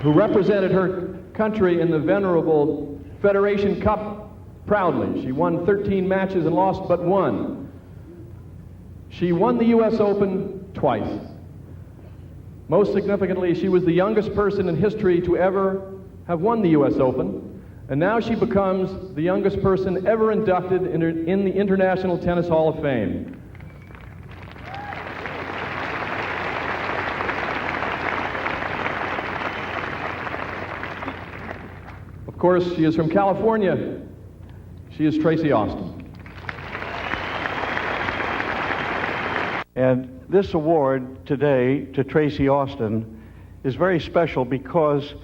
who represented her country in the venerable Federation Cup proudly. She won 13 matches and lost but one. She won the U.S. Open twice. Most significantly, she was the youngest person in history to ever have won the U.S. Open, and now she becomes the youngest person ever inducted in the International Tennis Hall of Fame. Of course, she is from California. She is Tracy Austin. And this award today to Tracy Austin is very special because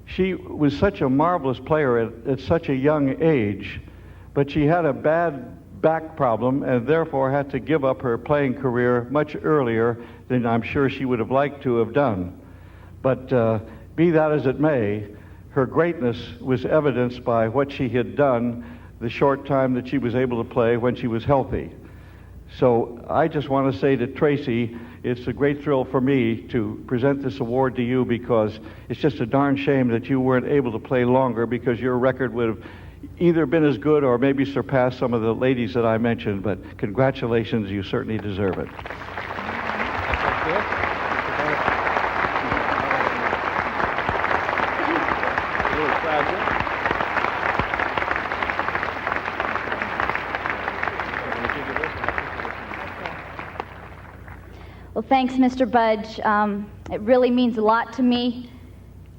she was such a marvelous player at such a young age, but she had a bad back problem and therefore had to give up her playing career much earlier than I'm sure she would have liked to have done. But be that as it may, her greatness was evidenced by what she had done the short time that she was able to play when she was healthy. So I just want to say to Tracy, it's a great thrill for me to present this award to you because it's just a darn shame that you weren't able to play longer, because your record would have either been as good or maybe surpassed some of the ladies that I mentioned. But congratulations, you certainly deserve it. Well, thanks, Mr. Budge. It really means a lot to me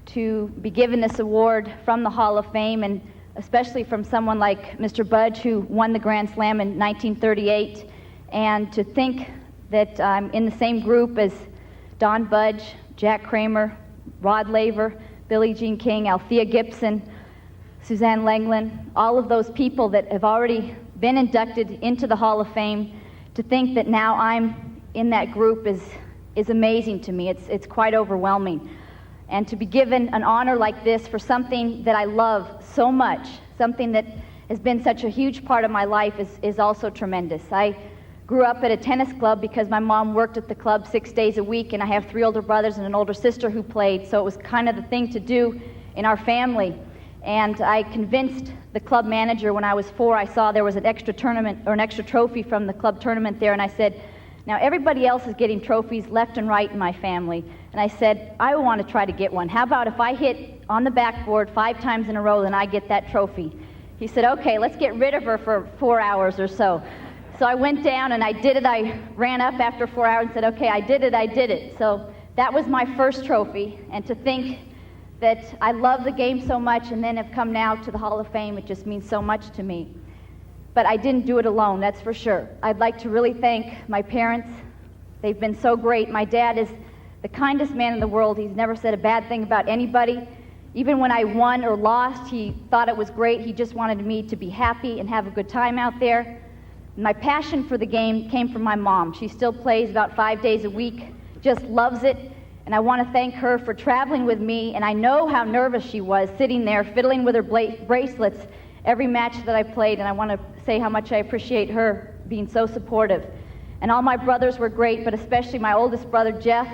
to be given this award from the Hall of Fame, and especially from someone like Mr. Budge, who won the Grand Slam in 1938, and to think that I'm in the same group as Don Budge, Jack Kramer, Rod Laver, Billie Jean King, Althea Gibson, Suzanne Lenglen, all of those people that have already been inducted into the Hall of Fame. To think that now I'm in that group is amazing to me. It's quite overwhelming. And to be given an honor like this for something that I love so much, something that has been such a huge part of my life, is also tremendous. I grew up at a tennis club because my mom worked at the club 6 days a week, and I have 3 older brothers and an older sister who played, so it was kind of the thing to do in our family. And I convinced the club manager when I was 4, I saw there was an extra tournament or an extra trophy from the club tournament there, and I said, now everybody else is getting trophies left and right in my family. And I said, I want to try to get one. How about if I hit on the backboard 5 times in a row, then I get that trophy? He said, okay, let's get rid of her for 4 hours or so. So I went down and I did it. I ran up after 4 hours and said, okay, I did it. So that was my first trophy. And to think that I love the game so much and then have come now to the Hall of Fame, it just means so much to me. But I didn't do it alone, that's for sure. I'd like to really thank my parents. They've been so great. My dad is the kindest man in the world. He's never said a bad thing about anybody. Even when I won or lost, he thought it was great. He just wanted me to be happy and have a good time out there. My passion for the game came from my mom. She still plays about 5 days a week, just loves it. And I want to thank her for traveling with me. And I know how nervous she was sitting there fiddling with her bracelets every match that I played, and I want to say how much I appreciate her being so supportive. And all my brothers were great, but especially my oldest brother, Jeff.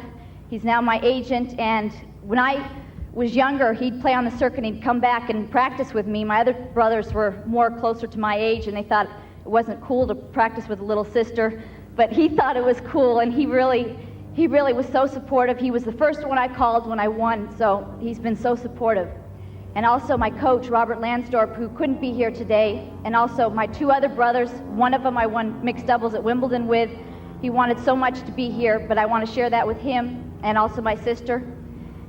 He's now my agent, and when I was younger, he'd play on the circuit and he'd come back and practice with me. My other brothers were more closer to my age, and they thought it wasn't cool to practice with a little sister, but he thought it was cool, and he really was so supportive. He was the first one I called when I won, so he's been so supportive. And also my coach, Robert Lansdorp, who couldn't be here today, and also my 2 other brothers. One of them I won mixed doubles at Wimbledon with. He wanted so much to be here, but I want to share that with him, and also my sister.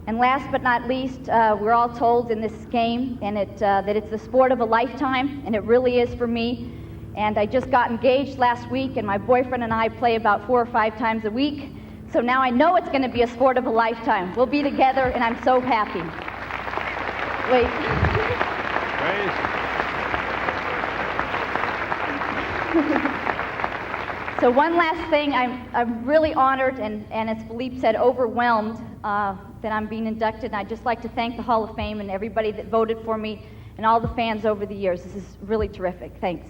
And last but not least, we're all told in this game that it's the sport of a lifetime, and it really is for me. And I just got engaged last week, and my boyfriend and I play about 4 or 5 times a week. So now I know it's going to be a sport of a lifetime. We'll be together, and I'm so happy. Wait. So one last thing, I'm really honored and as Philippe said, overwhelmed that I'm being inducted. And I'd just like to thank the Hall of Fame and everybody that voted for me and all the fans over the years. This is really terrific. Thanks.